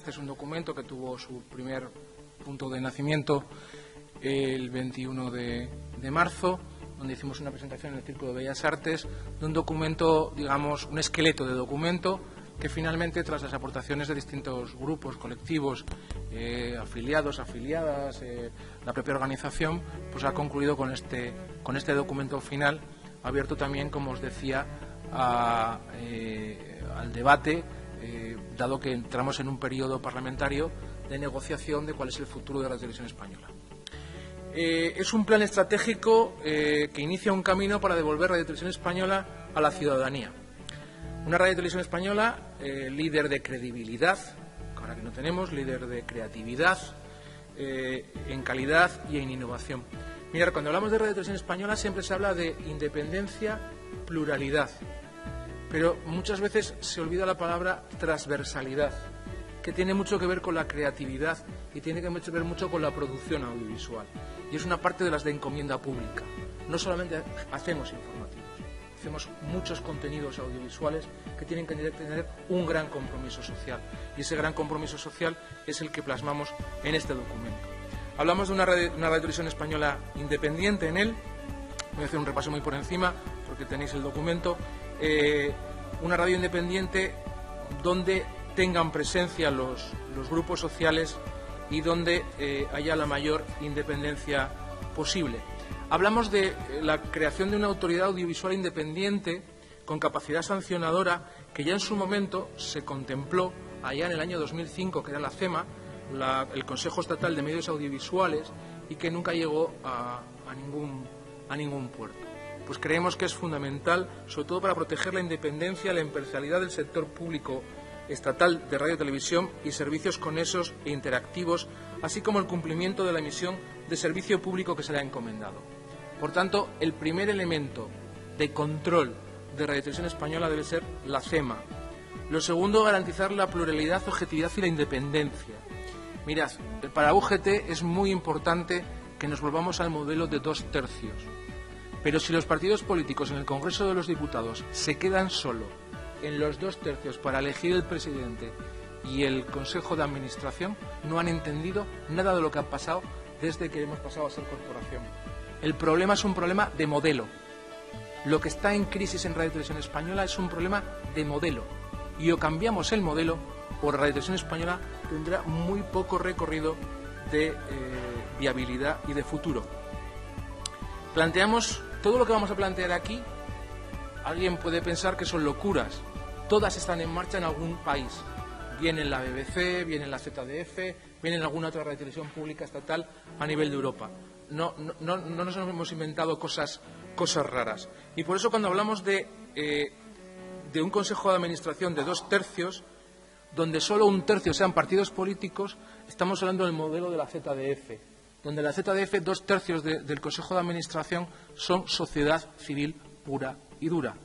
Este es un documento que tuvo su primer punto de nacimiento el 21 de marzo, donde hicimos una presentación en el Círculo de Bellas Artes de un documento, digamos, un esqueleto de documento que finalmente, tras las aportaciones de distintos grupos, colectivos, afiliados, afiliadas, la propia organización, pues ha concluido con este documento final, abierto también, como os decía, al debate, dado que entramos en un periodo parlamentario de negociación de cuál es el futuro de la televisión española. Es un plan estratégico que inicia un camino para devolver Radio Televisión Española a la ciudadanía. Una Radio Televisión Española líder de credibilidad, ahora que no tenemos, líder de creatividad, en calidad y en innovación. Mirad, cuando hablamos de Radio Televisión Española siempre se habla de independencia, pluralidad, pero muchas veces se olvida la palabra transversalidad, que tiene mucho que ver con la creatividad y tiene que ver mucho con la producción audiovisual. Y es una parte de las de encomienda pública. No solamente hacemos informativos, hacemos muchos contenidos audiovisuales que tienen que tener un gran compromiso social. Y ese gran compromiso social es el que plasmamos en este documento. Hablamos de una radio televisión española independiente en él. Voy a hacer un repaso muy por encima porque tenéis el documento. Una radio independiente donde tengan presencia los grupos sociales y donde haya la mayor independencia posible. Hablamos de la creación de una autoridad audiovisual independiente con capacidad sancionadora que ya en su momento se contempló allá en el año 2005, que era la CEMA, el Consejo Estatal de Medios Audiovisuales, y que nunca llegó a ningún puerto. Pues creemos que es fundamental, sobre todo para proteger la independencia, la imparcialidad del sector público estatal de radio, televisión y servicios conexos e interactivos, así como el cumplimiento de la misión de servicio público que se le ha encomendado. Por tanto, el primer elemento de control de Radio Televisión Española debe ser la CEMA. Lo segundo, garantizar la pluralidad, objetividad y la independencia. Mirad, para UGT es muy importante que nos volvamos al modelo de 2 tercios. Pero si los partidos políticos en el Congreso de los Diputados se quedan solo en los 2 tercios para elegir el presidente y el Consejo de Administración, no han entendido nada de lo que ha pasado desde que hemos pasado a ser corporación. El problema es un problema de modelo. Lo que está en crisis en Radio Televisión Española es un problema de modelo. Y o cambiamos el modelo, o Radio Televisión Española tendrá muy poco recorrido de viabilidad y de futuro. Planteamos todo lo que vamos a plantear aquí. Alguien puede pensar que son locuras. Todas están en marcha en algún país. Bien en la BBC, bien en la ZDF, bien en alguna otra radio televisión pública estatal a nivel de Europa. No nos hemos inventado cosas raras. Y por eso cuando hablamos de un Consejo de Administración de 2 tercios, donde solo 1 tercio sean partidos políticos, estamos hablando del modelo de la ZDF, donde la ZDF 2 tercios del Consejo de Administración son sociedad civil pura y dura.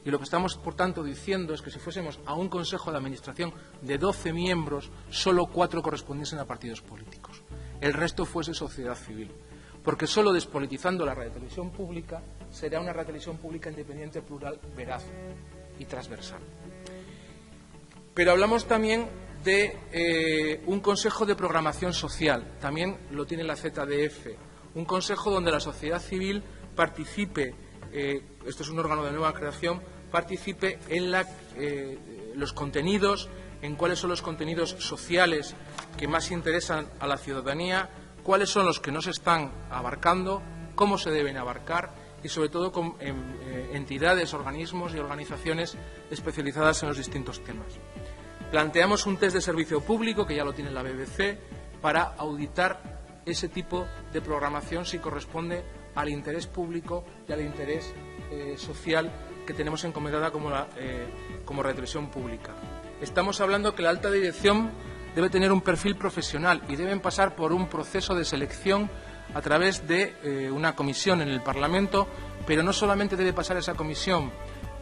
Y lo que estamos, por tanto, diciendo es que si fuésemos a un Consejo de Administración de 12 miembros, solo 4 correspondiesen a partidos políticos. El resto fuese sociedad civil. Porque solo despolitizando la radiotelevisión pública será una radiotelevisión pública independiente, plural, veraz y transversal. Pero hablamos también de un Consejo de Programación Social. También lo tiene la ZDF. Un consejo donde la sociedad civil participe, esto es un órgano de nueva creación, participe en los contenidos, en cuáles son los contenidos sociales que más interesan a la ciudadanía, cuáles son los que no se están abarcando, cómo se deben abarcar y, sobre todo, con entidades, organismos y organizaciones especializadas en los distintos temas. Planteamos un test de servicio público, que ya lo tiene la BBC, para auditar ese tipo de programación si corresponde al interés público y al interés social que tenemos encomendada como radiotelevisión pública. Estamos hablando que la alta dirección debe tener un perfil profesional y deben pasar por un proceso de selección a través de una comisión en el Parlamento, pero no solamente debe pasar esa comisión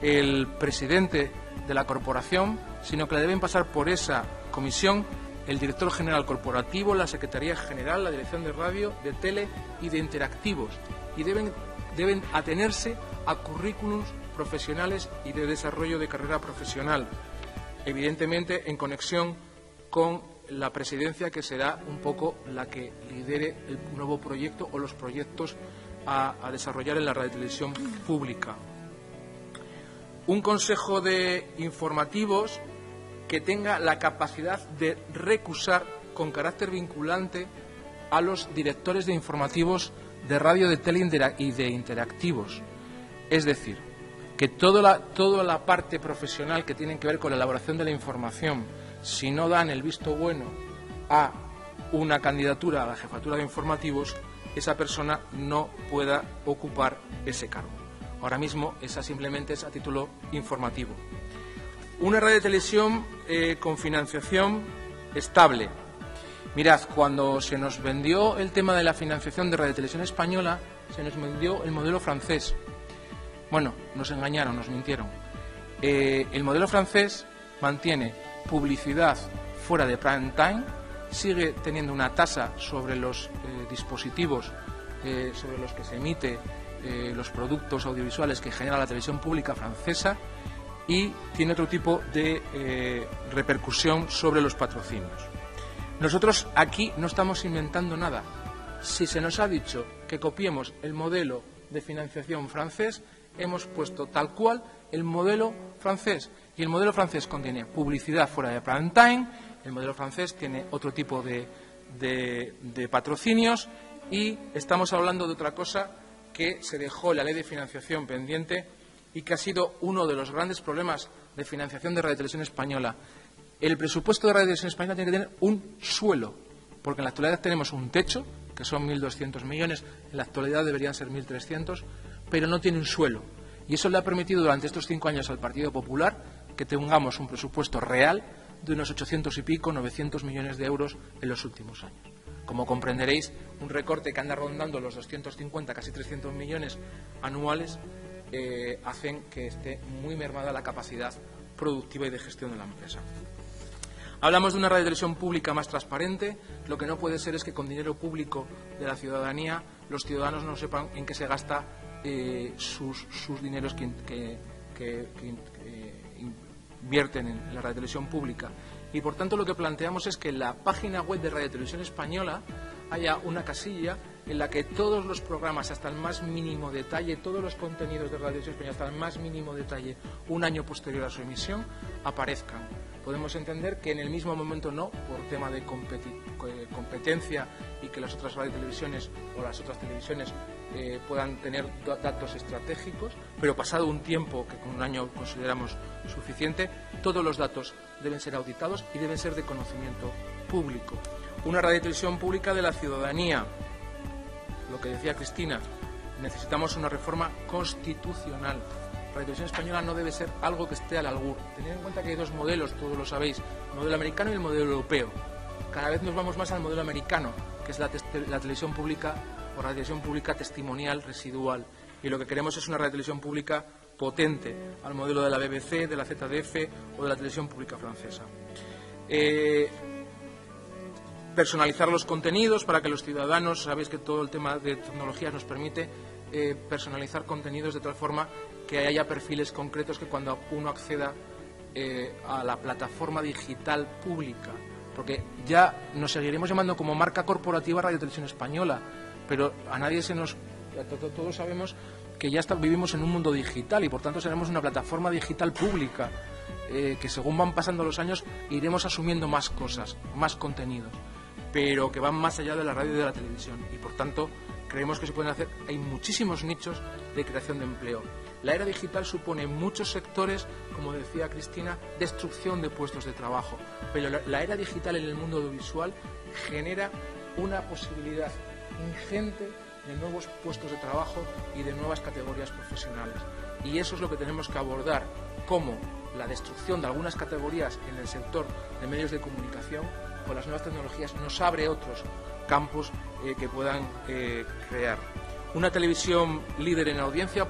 el presidente de la corporación, sino que le deben pasar por esa comisión el director general corporativo, la Secretaría General, la Dirección de Radio, de Tele y de Interactivos, y deben atenerse a currículums profesionales y de desarrollo de carrera profesional, evidentemente en conexión con la presidencia, que será un poco la que lidere el nuevo proyecto o los proyectos a desarrollar en la radiotelevisión pública. Un consejo de informativos que tenga la capacidad de recusar con carácter vinculante a los directores de informativos de radio, de tele y de interactivos. Es decir, que toda la parte profesional que tiene que ver con la elaboración de la información, si no dan el visto bueno a una candidatura a la jefatura de informativos, esa persona no pueda ocupar ese cargo. Ahora mismo esa simplemente es a título informativo. Una radio de televisión con financiación estable. Mirad, cuando se nos vendió el tema de la financiación de Radio Televisión Española, se nos vendió el modelo francés. Bueno, nos engañaron, nos mintieron. El modelo francés mantiene publicidad fuera de prime time, sigue teniendo una tasa sobre los dispositivos sobre los que se emite los productos audiovisuales que genera la televisión pública francesa, y tiene otro tipo de repercusión sobre los patrocinios. Nosotros aquí no estamos inventando nada. Si se nos ha dicho que copiemos el modelo de financiación francés, hemos puesto tal cual el modelo francés. Y el modelo francés contiene publicidad fuera de prime time, el modelo francés tiene otro tipo de patrocinios, y estamos hablando de otra cosa que se dejó en la ley de financiación pendiente y que ha sido uno de los grandes problemas de financiación de Radio Televisión Española. El presupuesto de Radio Televisión Española tiene que tener un suelo, porque en la actualidad tenemos un techo, que son 1.200 millones, en la actualidad deberían ser 1.300, pero no tiene un suelo. Y eso le ha permitido durante estos 5 años al Partido Popular que tengamos un presupuesto real de unos 800 y pico, 900 millones de euros en los últimos años. Como comprenderéis, un recorte que anda rondando los 250, casi 300 millones anuales, hacen que esté muy mermada la capacidad productiva y de gestión de la empresa. Hablamos de una radiotelevisión pública más transparente. Lo que no puede ser es que con dinero público de la ciudadanía los ciudadanos no sepan en qué se gasta sus dineros que invierten en la radiotelevisión pública. Y por tanto lo que planteamos es que en la página web de Radio Televisión Española haya una casilla en la que todos los programas, hasta el más mínimo detalle, todos los contenidos de Radio Televisión Española, hasta el más mínimo detalle, un año posterior a su emisión, aparezcan. Podemos entender que en el mismo momento no, por tema de competencia y que las otras radiotelevisiones o las otras televisiones puedan tener datos estratégicos, pero pasado un tiempo que con un año consideramos suficiente, todos los datos deben ser auditados y deben ser de conocimiento público. Una radiotelevisión pública de la ciudadanía. Lo que decía Cristina, necesitamos una reforma constitucional. La Televisión Española no debe ser algo que esté al albur. Tened en cuenta que hay dos modelos, todos lo sabéis, el modelo americano y el modelo europeo. Cada vez nos vamos más al modelo americano, que es la televisión pública o radiotelevisión pública testimonial residual. Y lo que queremos es una radiotelevisión pública potente, al modelo de la BBC, de la ZDF o de la televisión pública francesa. Personalizar los contenidos para que los ciudadanos, sabéis que todo el tema de tecnologías nos permite personalizar contenidos de tal forma que haya perfiles concretos que cuando uno acceda a la plataforma digital pública, porque ya nos seguiremos llamando como marca corporativa Radio Televisión Española, pero a nadie se nos... Todos sabemos que ya vivimos en un mundo digital y por tanto seremos una plataforma digital pública que según van pasando los años iremos asumiendo más cosas, más contenidos, pero que van más allá de la radio y de la televisión, y por tanto creemos que se pueden hacer, hay muchísimos nichos de creación de empleo. La era digital supone en muchos sectores, como decía Cristina, destrucción de puestos de trabajo, pero la era digital en el mundo audiovisual genera una posibilidad ingente de nuevos puestos de trabajo y de nuevas categorías profesionales. Y eso es lo que tenemos que abordar, como la destrucción de algunas categorías en el sector de medios de comunicación con las nuevas tecnologías nos abre otros campos que puedan crear. Una televisión líder en audiencia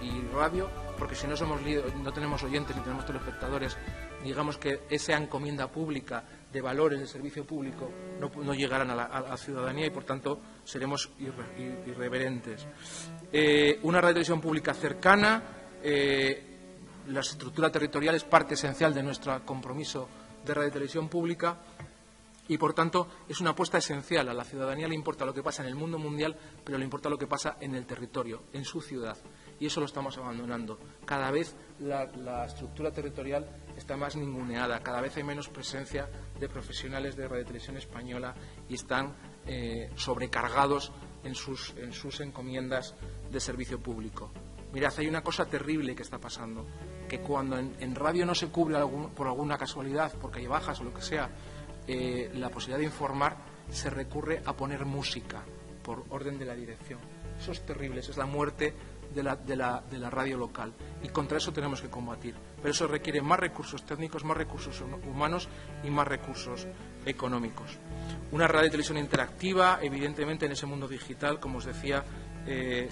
y radio, porque si no no tenemos oyentes ni tenemos telespectadores, digamos que esa encomienda pública de valores de servicio público no llegarán a la ciudadanía y por tanto seremos irreverentes. Una radiotelevisión pública cercana, la estructura territorial es parte esencial de nuestro compromiso de radiotelevisión pública, Y, por tanto, es una apuesta esencial. A la ciudadanía le importa lo que pasa en el mundo mundial, pero le importa lo que pasa en el territorio, en su ciudad. Y eso lo estamos abandonando. Cada vez la estructura territorial está más ninguneada, cada vez hay menos presencia de profesionales de Radio y Televisión Española y están sobrecargados en sus encomiendas de servicio público. Mirad, hay una cosa terrible que está pasando, que cuando en radio no se cubre por alguna casualidad, porque hay bajas o lo que sea, la posibilidad de informar, se recurre a poner música por orden de la dirección. Eso es terrible, eso es la muerte de la radio local, y contra eso tenemos que combatir. Pero eso requiere más recursos técnicos, más recursos humanos y más recursos económicos. Una radio y televisión interactiva, evidentemente en ese mundo digital, como os decía,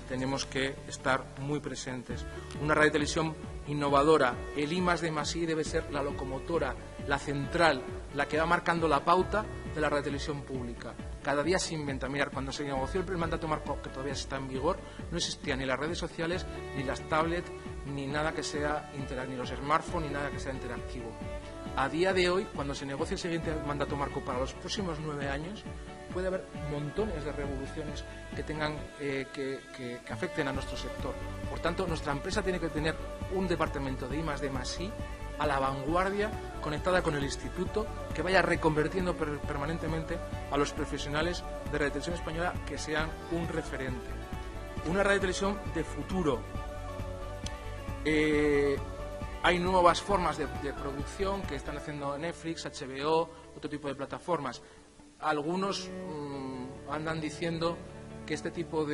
tenemos que estar muy presentes. Una radio y televisión innovadora. El I+D+I debe ser la locomotora, la central, la que va marcando la pauta de la radio y televisión pública. Cada día se inventa. Mirad, cuando se negoció el mandato marco, que todavía está en vigor, no existían ni las redes sociales, ni las tablets, ni nada que sea ni los smartphones, ni nada que sea interactivo. A día de hoy, cuando se negocie el siguiente mandato marco para los próximos 9 años, puede haber montones de revoluciones que tengan que afecten a nuestro sector. Por tanto, nuestra empresa tiene que tener un departamento de I+D+I a la vanguardia, conectada con el instituto, que vaya reconvirtiendo permanentemente a los profesionales de Radio y Televisión Española que sean un referente. Una radio y televisión de futuro. Hay nuevas formas de producción que están haciendo Netflix, HBO, otro tipo de plataformas. Algunos andan diciendo que este tipo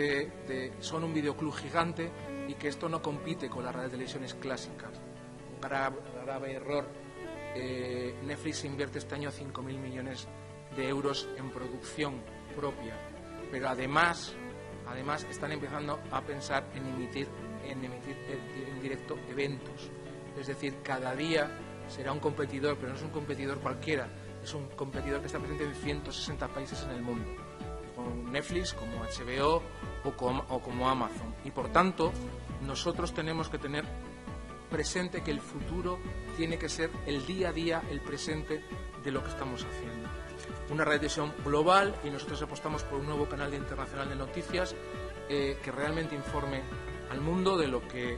son un videoclub gigante y que esto no compite con las radiotelevisiones clásicas. Un grave error. Netflix invierte este año 5.000 millones de euros en producción propia, pero además están empezando a pensar en emitir en directo eventos. Es decir, cada día será un competidor, pero no es un competidor cualquiera, es un competidor que está presente en 160 países en el mundo, como Netflix, como HBO o como Amazon. Y por tanto, nosotros tenemos que tener presente que el futuro tiene que ser el día a día, el presente de lo que estamos haciendo. Una radio de televisión global, y nosotros apostamos por un nuevo canal internacional de noticias que realmente informe al mundo de lo que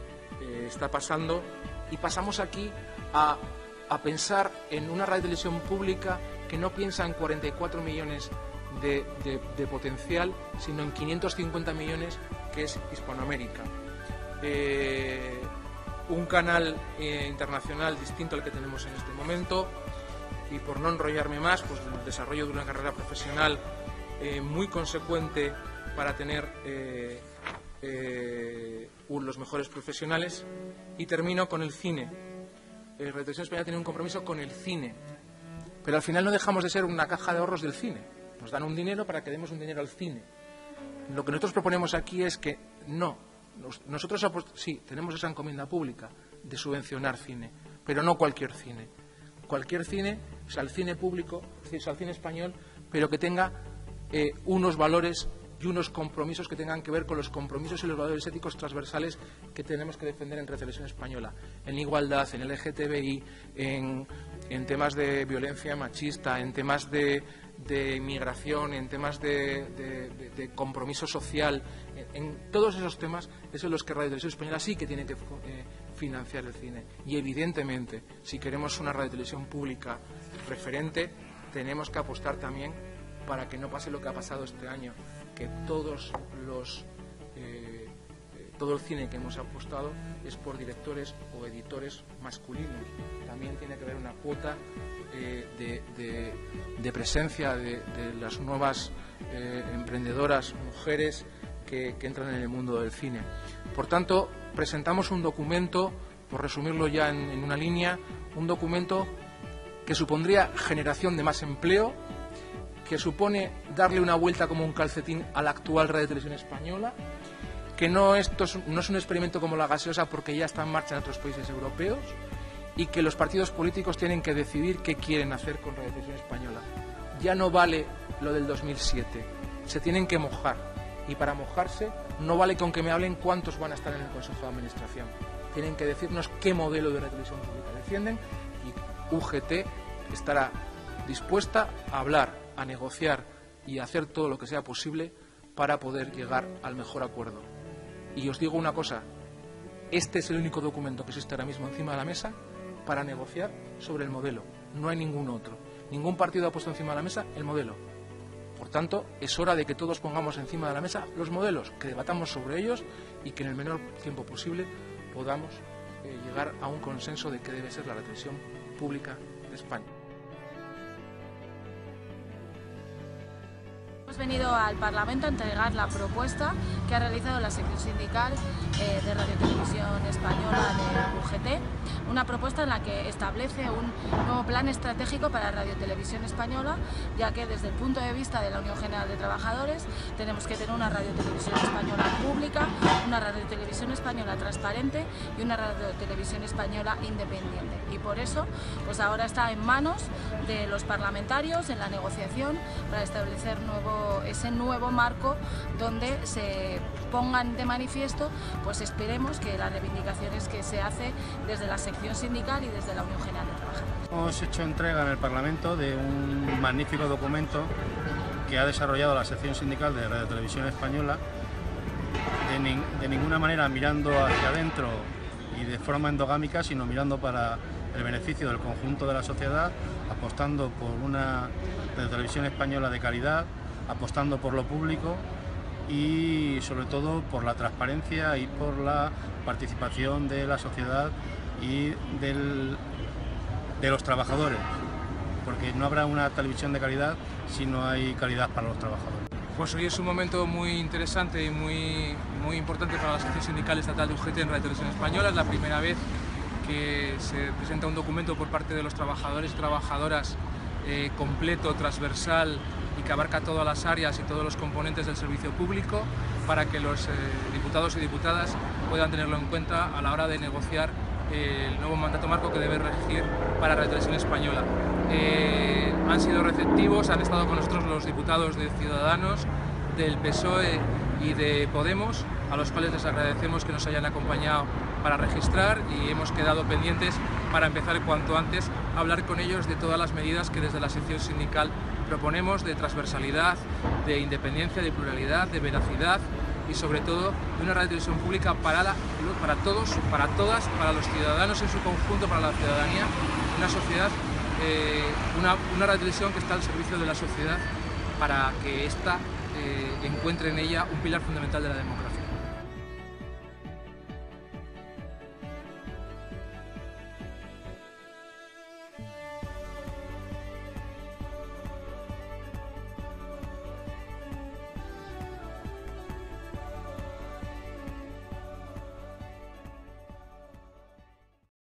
está pasando. Y pasamos aquí a pensar en una radio de televisión pública que no piensa en 44 millones de potencial, sino en 550 millones, que es Hispanoamérica. Un canal internacional distinto al que tenemos en este momento, y por no enrollarme más, pues el desarrollo de una carrera profesional muy consecuente para tener los mejores profesionales. Y termino con el cine. Radio Televisión Española tiene un compromiso con el cine, pero al final no dejamos de ser una caja de ahorros del cine. Nos dan un dinero para que demos un dinero al cine. Lo que nosotros proponemos aquí es que no. Nosotros sí, tenemos esa encomienda pública de subvencionar cine, pero no cualquier cine. Cualquier cine, o sea, el cine público, o sea, el cine español, pero que tenga unos valores y unos compromisos que tengan que ver con los compromisos y los valores éticos transversales que tenemos que defender en Radio Televisión Española, en igualdad, en LGTBI, en temas de violencia machista, en temas de inmigración, en temas de compromiso social, en todos esos temas, esos son los que Radio Televisión Española sí que tiene que financiar el cine. Y evidentemente, si queremos una radio televisión pública referente, tenemos que apostar también para que no pase lo que ha pasado este año, que todo el cine que hemos apostado es por directores o editores masculinos. También tiene que haber una cuota de presencia de las nuevas emprendedoras, mujeres que entran en el mundo del cine. Por tanto, presentamos un documento, por resumirlo ya en una línea, un documento que supondría generación de más empleo, que supone darle una vuelta como un calcetín a la actual Radio Televisión Española, que no es un experimento como la gaseosa, porque ya está en marcha en otros países europeos, y que los partidos políticos tienen que decidir qué quieren hacer con Radio Televisión Española. Ya no vale lo del 2007, se tienen que mojar, y para mojarse no vale con que me hablen cuántos van a estar en el Consejo de Administración. Tienen que decirnos qué modelo de Radio Televisión Pública defienden, y UGT estará dispuesta a hablar, a negociar y a hacer todo lo que sea posible para poder llegar al mejor acuerdo. Y os digo una cosa, este es el único documento que existe ahora mismo encima de la mesa para negociar sobre el modelo. No hay ningún otro. Ningún partido ha puesto encima de la mesa el modelo. Por tanto, es hora de que todos pongamos encima de la mesa los modelos, que debatamos sobre ellos y que en el menor tiempo posible podamos llegar a un consenso de qué debe ser la televisión pública de España. Hemos venido al Parlamento a entregar la propuesta que ha realizado la sección sindical de Radio Televisión Española de UGT, una propuesta en la que establece un nuevo plan estratégico para Radio Televisión Española, ya que desde el punto de vista de la Unión General de Trabajadores tenemos que tener una Radio Televisión Española pública, una Radio Televisión Española transparente y una Radio Televisión Española independiente. Y por eso, pues ahora está en manos de los parlamentarios en la negociación para establecer ese nuevo marco donde se pongan de manifiesto, pues esperemos que las reivindicaciones que se hace desde la sección sindical y desde la Unión General de Trabajadores. Hemos hecho entrega en el Parlamento de un magnífico documento que ha desarrollado la sección sindical de Radio Televisión Española, de ninguna manera mirando hacia adentro y de forma endogámica, sino mirando para el beneficio del conjunto de la sociedad, apostando por una Radio Televisión Española de calidad, apostando por lo público y sobre todo por la transparencia y por la participación de la sociedad y de los trabajadores, porque no habrá una televisión de calidad si no hay calidad para los trabajadores. Pues hoy es un momento muy interesante y muy importante para la sección sindical estatal de UGT en Radio Televisión Española. Es la primera vez que se presenta un documento por parte de los trabajadores y trabajadoras completo, transversal y que abarca todas las áreas y todos los componentes del servicio público para que los diputados y diputadas puedan tenerlo en cuenta a la hora de negociar el nuevo mandato marco que debe regir para Radio Televisión Española. Han sido receptivos, han estado con nosotros los diputados de Ciudadanos, del PSOE y de Podemos, a los cuales les agradecemos que nos hayan acompañado para registrar y hemos quedado pendientes para empezar cuanto antes a hablar con ellos de todas las medidas que desde la sección sindical proponemos de transversalidad, de independencia, de pluralidad, de veracidad y sobre todo de una radio televisión pública para todos, para todas, para los ciudadanos en su conjunto, para la ciudadanía, una sociedad, una radio televisión que está al servicio de la sociedad para que ésta encuentre en ella un pilar fundamental de la democracia.